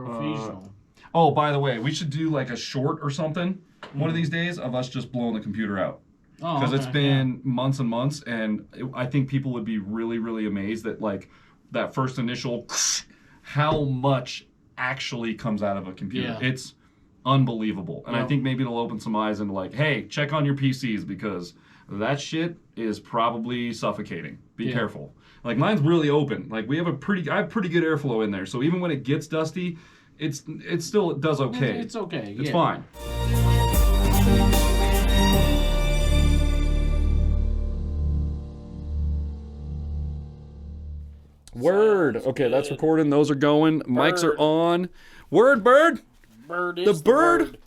Professional. Oh, by the way, we should do like a short or something one of these days of us just blowing the computer out. Because it's been months and months, and I think people would be really, really amazed that like that first initial how much actually comes out of a computer. Yeah. It's unbelievable. And I think maybe it'll open some eyes into like, hey, check on your PCs because that shit is probably suffocating. Be careful. Like mine's really open. Like I have pretty good airflow in there. So even when it gets dusty, it still does okay. It's okay. It's fine. Word. Okay, that's recording. Those are going. Mics are on. Word, bird. Bird is the bird.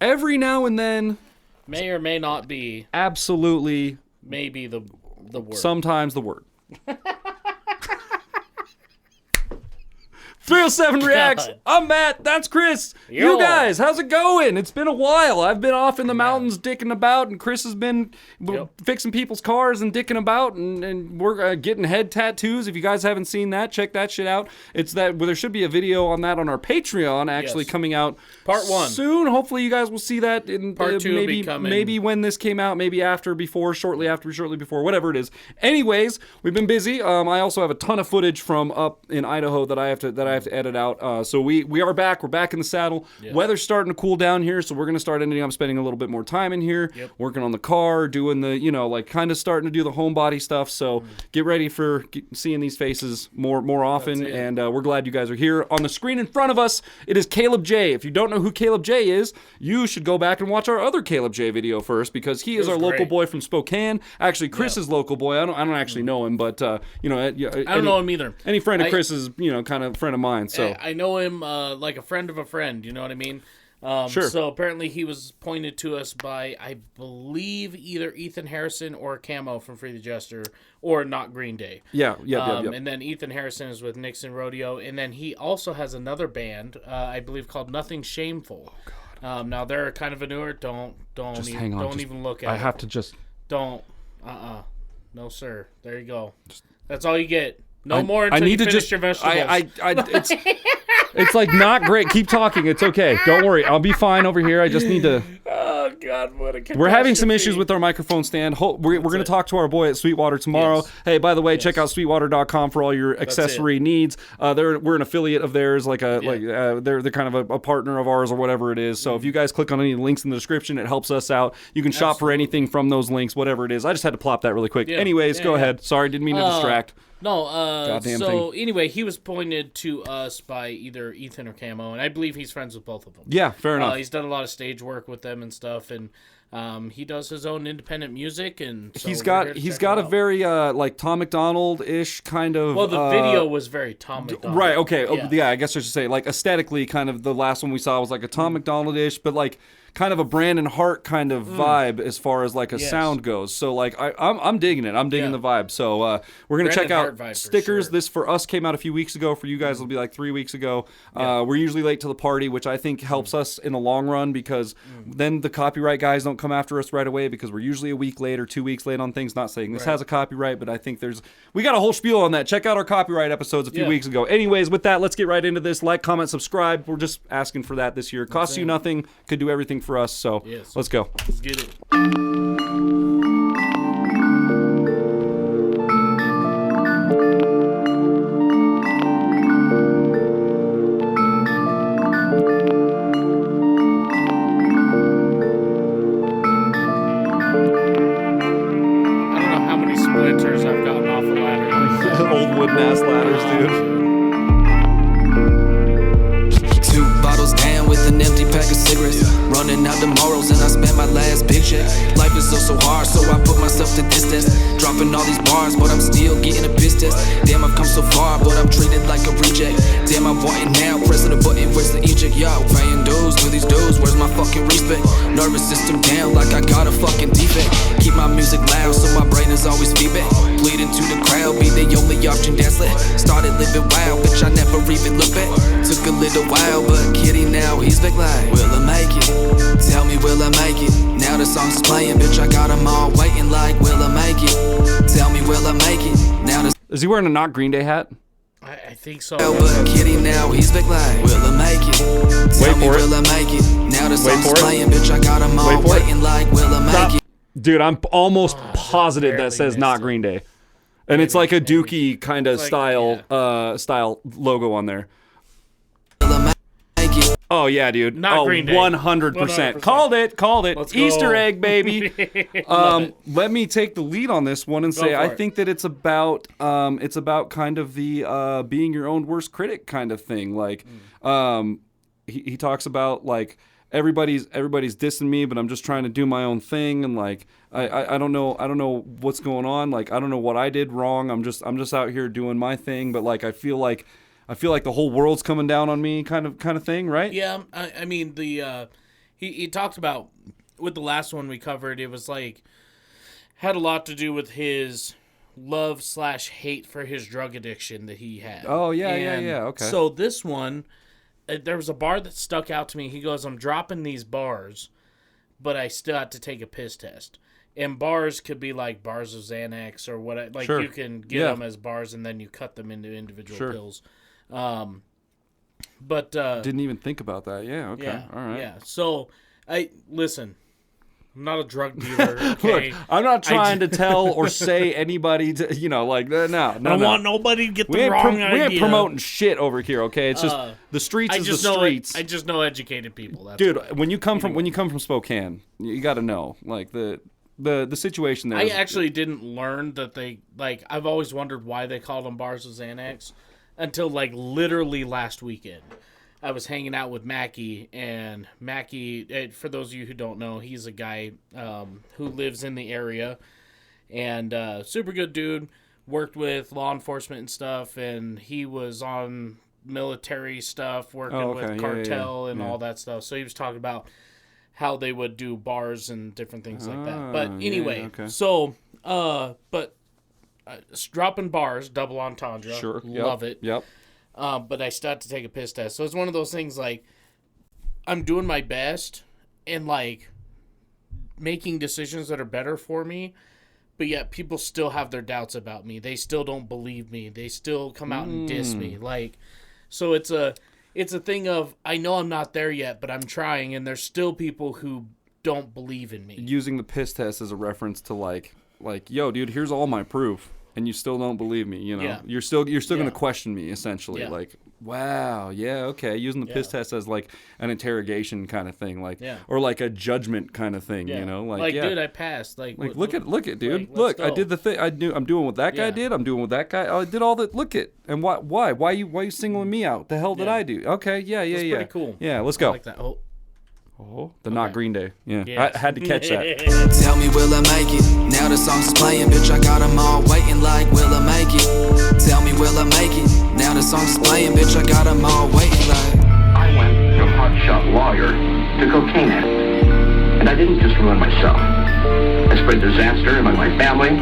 Every now and then. May or may not be. Absolutely. Maybe the word. Sometimes the word. 307 Reacts. I'm Matt. That's Chris. Yo. You guys, how's it going? It's been a while. I've been off in the mountains dicking about, and Chris has been fixing people's cars and dicking about, and we're getting head tattoos. If you guys haven't seen that, check that shit out. There should be a video on that on our Patreon actually coming out Part 1 soon. Hopefully you guys will see that in Part 2 maybe when this came out, maybe after, before, shortly before, whatever it is. Anyways, we've been busy. I also have a ton of footage from up in Idaho that I have to edit out. So we are back. We're back in the saddle. Yes. Weather's starting to cool down here, so we're going to start ending up spending a little bit more time in here, working on the car, doing the, kind of starting to do the homebody stuff. So get ready for seeing these faces more often, and we're glad you guys are here. On the screen in front of us, it is Kaleb J. If you don't know who Kaleb J is, you should go back and watch our other Kaleb J video first, because he is our local boy from Spokane. Actually, Chris's local boy. I don't actually know him, but I don't know him either. Any friend of Chris's, kind of friend of mine. So I know him like a friend of a friend, you know what I mean? Sure. So apparently he was pointed to us by, I believe, either Ethan Harrison or Camo from Free the Jester, or Not Green Day. Yeah. And then Ethan Harrison is with Nixon Rodeo, and then he also has another band, I believe, called Nothing Shameful. Oh, God. Now they're kind of a newer. Don't even look at it. I have to just don't. No, sir. There you go. That's all you get. No more until you finish your vegetables. It's like not great. Keep talking. It's okay. Don't worry. I'll be fine over here. I just need to. Oh, God, what a catastrophe. We're having some issues with our microphone stand. We're going to talk to our boy at Sweetwater tomorrow. Yes. Hey, by the way, check out sweetwater.com for all your accessory needs. We're an affiliate of theirs, they're kind of a partner of ours or whatever it is. So if you guys click on any links in the description, it helps us out. You can shop for anything from those links, whatever it is. I just had to plop that really quick. Anyways, go ahead. Sorry, didn't mean to distract. Anyway, he was pointed to us by either Ethan or Camo, and I believe he's friends with both of them. Yeah, fair enough. He's done a lot of stage work with them and stuff, and he does his own independent music, and so he's got a very like Tom McDonald-ish kind of. Well, the video was very Tom McDonald. Right. Okay. Yeah, I guess I should say like aesthetically, kind of the last one we saw was like a Tom McDonald-ish, but like kind of a Brandon Hart kind of vibe as far as like a sound goes. So like I'm digging it. I'm digging the vibe. So we're gonna check out stickers. This for us came out a few weeks ago. For you guys, it'll be like 3 weeks ago. We're usually late to the party, which I think helps us in the long run, because then the copyright guys don't come after us right away, because we're usually a week late or 2 weeks late on things. Not saying this has a copyright, but I think we got a whole spiel on that. Check out our copyright episodes a few weeks ago. Anyways, with that, let's get right into this. Like, comment, subscribe. We're just asking for that this year. Costs you nothing. Could do everything for us. So let's go. Let's get it. Old wooden ass ladders, dude. 2 bottles down with an empty pack of cigarettes. Running out the morals and I spent my last big check. Life is so hard, so I put myself to distance. Dropping all these bars, but I'm still getting a piss test. Damn, I've come so far, but I'm treated like a reject. Damn, I want it now, pressing the button, where's the eject? Yo, paying dues to these dudes, where's my fucking respect? Nervous system down like I got a fucking defect. Keep my music loud, so my brain is always feedback. Bleed into the crowd, be the only option that's lit. Started living wild, bitch, I never even looked back. Took a little while, but kitty now, he's back like, will I make it? Tell me, will I make it? Now the song's playing, bitch, I got them all waiting like, will I make it? Tell me, will I make it? Now Is he wearing a Not Green Day hat? I think so. But kitty now, he's back like, will I make I make it? Now the Wait song's for it. playing, bitch, I got 'em all Wait for it. waiting like, will I Stop. make it? Dude, I'm almost positive that barely says missed not it. Green Day. And it's like a Dookie kind of like, style logo on there. Will I make it? Oh yeah, dude. Not Green Day. 100%. 100%. Called it. Let's Easter go. egg, baby. Love it. Let me take the lead on this one and say for I it. think that it's about kind of the being your own worst critic kind of thing. Like he talks about like everybody's dissing me, but I'm just trying to do my own thing, and like I don't know what's going on. Like I don't know what I did wrong. I'm just out here doing my thing, but like I feel like the whole world's coming down on me, kind of thing, right? Yeah, I mean he talked about with the last one we covered. It was like had a lot to do with his love/hate for his drug addiction that he had. Oh yeah, And yeah. Okay. So this one, there was a bar that stuck out to me. He goes, "I'm dropping these bars, but I still have to take a piss test." And bars could be like bars of Xanax or what. Like Sure. you can get them as bars and then you cut them into individual Sure. pills. But Didn't even think about that. Yeah. Okay. yeah, All right. yeah. So listen. I'm not a drug dealer. Okay? Look, I'm not trying to just- tell or say anybody to, like, no. I don't want nobody to get the We ain't, wrong idea. we ain't promoting shit over here, okay? It's just the streets I is just the know streets. I just know educated people. That's Dude, why. when you come from Spokane, you got to know like the situation there. I is- actually didn't learn that they like. I've always wondered why they called them bars of Xanax until like literally last weekend. I was hanging out with Mackie, and Mackie, for those of you who don't know, he's a guy who lives in the area, and super good dude, worked with law enforcement and stuff, and he was on military stuff, working with cartel and all that stuff. So he was talking about how they would do bars and different things like that. But anyway, so, but dropping bars, double entendre, Sure. love it. Yep. But I still have to take a piss test. So it's one of those things like I'm doing my best and like making decisions that are better for me, but yet people still have their doubts about me. They still don't believe me. They still come out and diss me. Like, so it's a thing of I know I'm not there yet, but I'm trying, and there's still people who don't believe in me. Using the piss test as a reference to like, yo, dude, here's all my proof. And you still don't believe me, Yeah. You're still going Yeah. to question me, essentially. Yeah. Like, wow, yeah, okay. Using the piss test as like an interrogation kind of thing, like, or like a judgment kind of thing, Like, dude, I passed. Like look at dude. like, Look, let's I go. did the thing. I'm doing what that guy Yeah. did. I'm doing what that guy. I did all that. Look it. And why you singling me out? The hell did Yeah. I do? Okay, yeah. pretty cool. Yeah, let's I go. like that. Oh, Not Green Day. Yeah, yes. I had to catch that. Tell me, will I make it? Now the song's playing, bitch, I got 'em all waiting like, will I make it? Tell me, will I make it? Now the song's playing, bitch, I got 'em all waiting like. I went from hotshot lawyer to cocaine addict. And I didn't just ruin myself. I spread disaster among my family,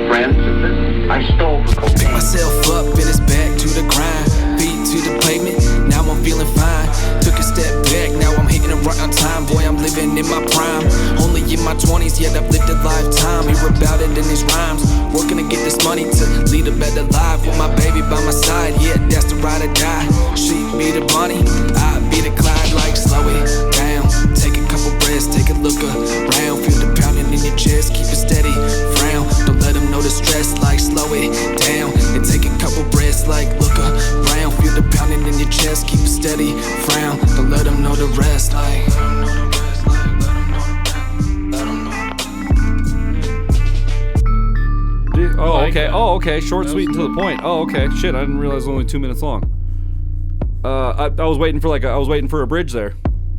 friends, and business. I stole for Pick cocaine. myself up and it's back to the grind. Feet to the pavement, now I'm feeling fine. Took a step back, now I'm hitting it right on time. Boy, I'm living in my prime. Only in my 20s, yet I've lived a lifetime. Hear about it in these rhymes. Working to get this money to lead a better life. With my baby by my side, yeah, that's the ride or die. She be the bunny, I be the Clyde. Like, slow it down, take a couple breaths, take a look around. Feel the pounding in your chest, keep it steady, frown. Don't let them know the stress, like, slow it down. And take a couple breaths, like, look around. Feel the pounding in your chest, keep it steady, frown. Don't let them know the rest, like. Oh, okay. Short, sweet, and to the point. Oh, okay. Shit, I didn't realize it was only 2 minutes long. I was waiting for a bridge there.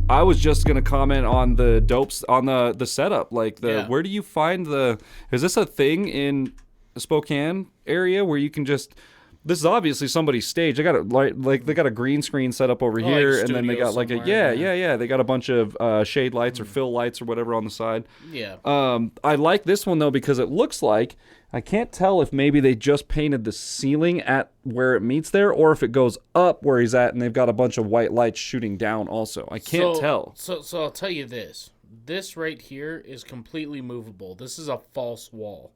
I was just gonna comment on the dopes on the setup. Like where do you find is this a thing in the Spokane area where you can just? This is obviously somebody's stage. They got they got a green screen set up over here, and then they got like yeah. They got a bunch of shade lights or fill lights or whatever on the side. Yeah. I like this one though because it looks like I can't tell if maybe they just painted the ceiling at where it meets there, or if it goes up where he's at, and they've got a bunch of white lights shooting down. Also, I can't tell. So I'll tell you this. This right here is completely movable. This is a false wall.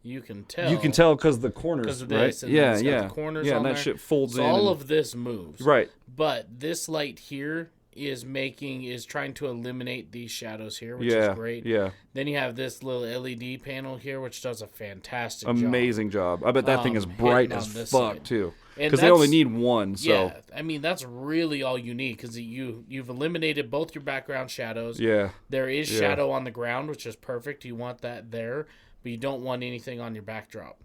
You can tell. You can tell because the corners, because of right? this. And it's got the corners yeah, on and that there. shit folds so in. all of this moves. Right. But this light here is trying to eliminate these shadows here, which Yeah, is great. yeah. Then you have this little LED panel here, which does a fantastic Amazing job. I bet that thing is bright hitting as on this fuck side. too. And Because they only that's- need one. So Yeah, I mean that's really all you need because you've eliminated both your background shadows. yeah. There is shadow on the ground, which is perfect. You want that there, but you don't want anything on your backdrop.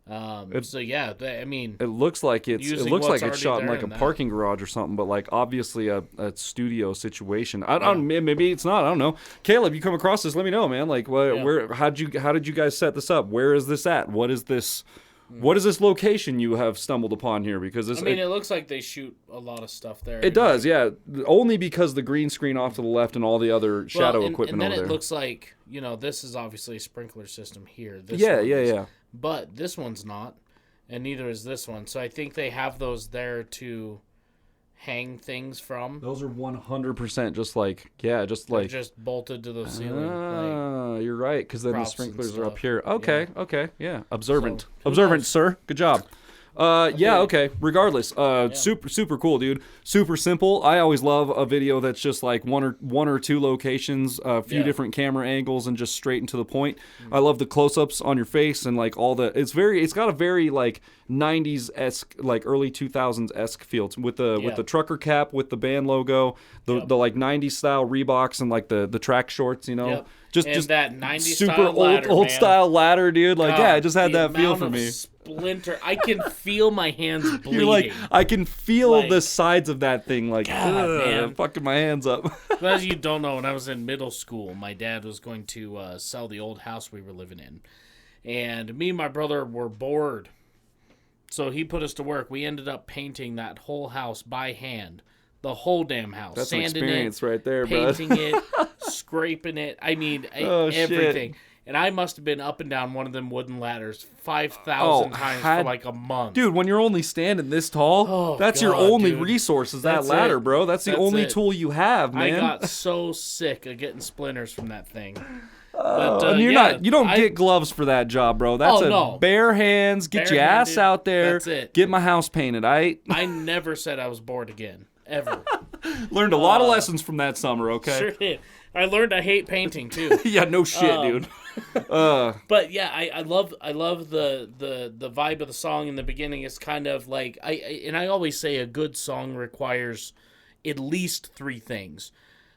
So yeah, I mean, It looks like it's Using what's it's already shot in there like a in that. parking garage or something, but like obviously a studio situation. I don't maybe it's not. I don't know. Caleb, you come across this? Let me know, man. Like where how did you guys set this up? Where is this at? What is this? What is this location you have stumbled upon here? Because this, I mean, it looks like they shoot a lot of stuff there. it does, yeah. Only because the green screen off to the left and all the other shadow equipment and then over it there. looks like this is obviously a sprinkler system here. This Yeah, one yeah, is. yeah. But this one's not, and neither is this one. So I think they have those there to hang things from. Those are 100% just like They're just bolted to the ceiling. you're right, because then the props and sprinklers are up stuff. here. Okay, okay, yeah. Observant. So, who Observant, knows? sir. Good job. Yeah, okay. Regardless, super cool, dude. Super simple. I always love a video that's just like one or two locations, a few Yeah. different camera angles, and just straight and to the point. I love the close-ups on your face and like all the. It's got a very like 90s-esque, like early 2000s-esque feel with the trucker cap, with the band logo, the like 90s style Reeboks and like the track shorts, you know. Yep. Just And just that 90s super style old ladder, old man. style ladder, dude. Like yeah, it just had The that feel amount for of me. Splinter. I can feel my hands bleeding. You're like, I can feel Like- the sides of that thing, like, man. fucking my hands up. But as you don't know, when I was in middle school, my dad was going to sell the old house we were living in. And me and my brother were bored. So he put us to work. We ended up painting that whole house by hand. The whole damn house. That's an Sanding experience it, right there, bud. painting it, scraping it. I mean, Oh, shit. everything. And I must have been up and down one of them wooden ladders 5,000 Oh, times had- for like a month. Dude, when you're only standing this tall, Oh, that's your God, only dude. resource is that That's ladder, it. bro. That's the That's only it. tool you have, man. I got so sick of getting splinters from that thing. But, and you don't I- get gloves for that job, bro. That's Oh, a no. bare hands, get your ass Barehanded, out there, that's it. get my house painted, I I never said I was bored again. Ever. learned a lot of lessons from that summer, okay? Sure did. I learned I hate painting too. Yeah, no shit, dude. But yeah, I love the vibe of the song in the beginning. It's kind of like I always say a good song requires at least three things.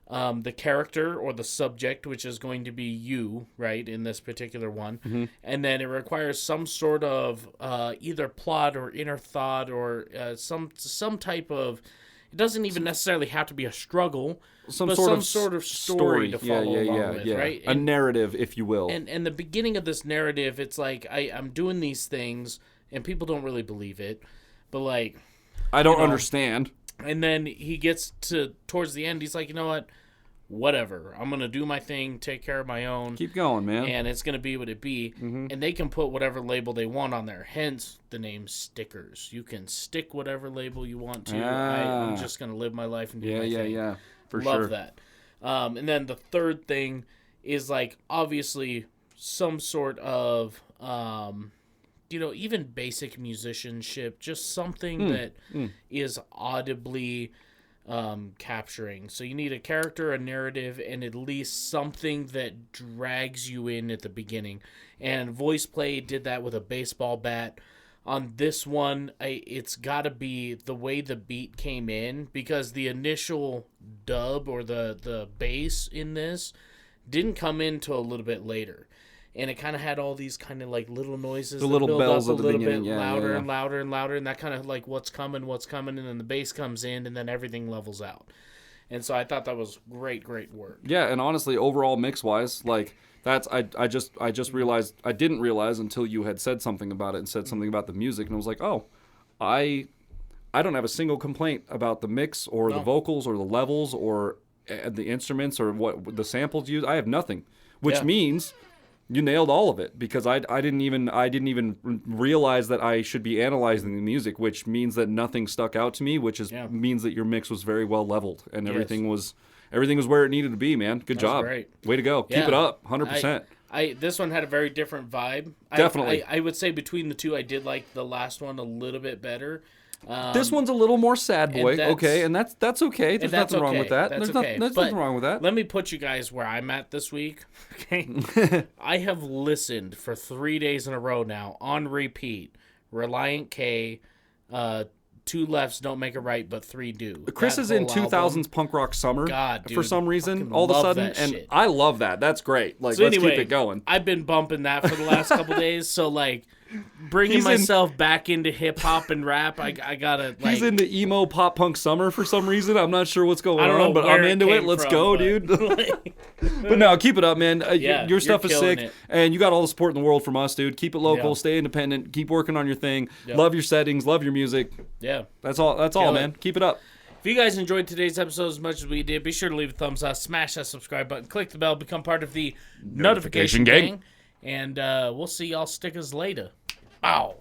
The character or the subject, which is going to be you, right, in this particular one. Mm-hmm. And then it requires some sort of either plot or inner thought or some type of. It doesn't even necessarily have to be a struggle, but some sort of story to follow along with, right? A narrative, if you will. And the beginning of this narrative, it's like I'm doing these things, and people don't really believe it, but like, I don't understand. and then he gets towards the end, he's like, you know what, whatever, I'm gonna do my thing, take care of my own, Keep going, man. and it's gonna be what it be, and they can put whatever label they want on there. Hence the name stickers. You can stick whatever label you want to. I'm just gonna live my life and do my thing. Yeah, for Love sure. that. And then the third thing is like obviously some sort of even basic musicianship, just something that is audibly capturing. So you need a character, a narrative, and at least something that drags you in at the beginning. And Voice Play did that with a baseball bat. On this one, it's got to be the way the beat came in, because the initial dub or the bass in this didn't come in till a little bit later. And it kind of had all these kind of like little noises, The that little build bells up at a the little beginning, bit yeah, louder yeah. and louder and louder, and that kind of like what's coming, and then the bass comes in, and then everything levels out. And so I thought that was great work. Yeah, and honestly, overall mix wise, like that's I just realized I didn't realize until you had said something about it and said something about the music, and I was like, oh, I don't have a single complaint about the mix or the vocals or the levels or the instruments or what the samples used. I have nothing, which means you nailed all of it, because I didn't even realize that I should be analyzing the music, which means that nothing stuck out to me, which means that your mix was very well leveled and everything was where it needed to be, man. Good job. Great. Way to go. Keep it up. 100%. This one had a very different vibe. Definitely. I would say between the two, I did like the last one a little bit better. This one's a little more sad boy, and that's- okay, and that's okay. There's that's nothing wrong okay. with that. That's There's okay. there's But nothing wrong with that. Let me put you guys where I'm at this week. Okay, I have listened for 3 days in a row now on repeat. Reliant K, 2 lefts don't make a right, but 3 do. Chris That is in whole 2000s album. punk rock summer God, dude, for some reason, fucking all of a love sudden, that and shit. I love that. That's great. Like, So let's anyway, keep it going. I've been bumping that for the last couple days, so like bringing He's in- myself back into hip hop and rap, I gotta like. He's into emo pop punk summer for some reason. I'm not sure what's going I don't know on, but where I'm into it. came Let's from, go, but, dude. like, But no, keep it up, man. Yeah, your stuff you're is killing sick, it. and you got all the support in the world from us, dude. Keep it local, Yeah. stay independent, keep working on your thing. Yep. Love your settings, love your music. yeah. That's all, Kill it. man. Keep it up. If you guys enjoyed today's episode as much as we did, be sure to leave a thumbs up, smash that subscribe button, click the bell, become part of the notification gang. And we'll see y'all stickers later. Ow.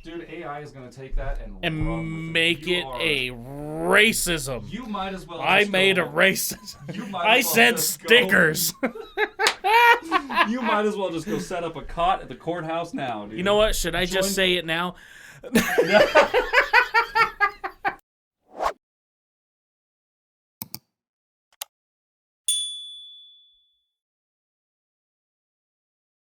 Dude, AI is gonna take that And make it a racism. You might as well. I made a racism. I said stickers. You might as well just go set up a cot at the courthouse now, dude. You know what? Should I just say it now?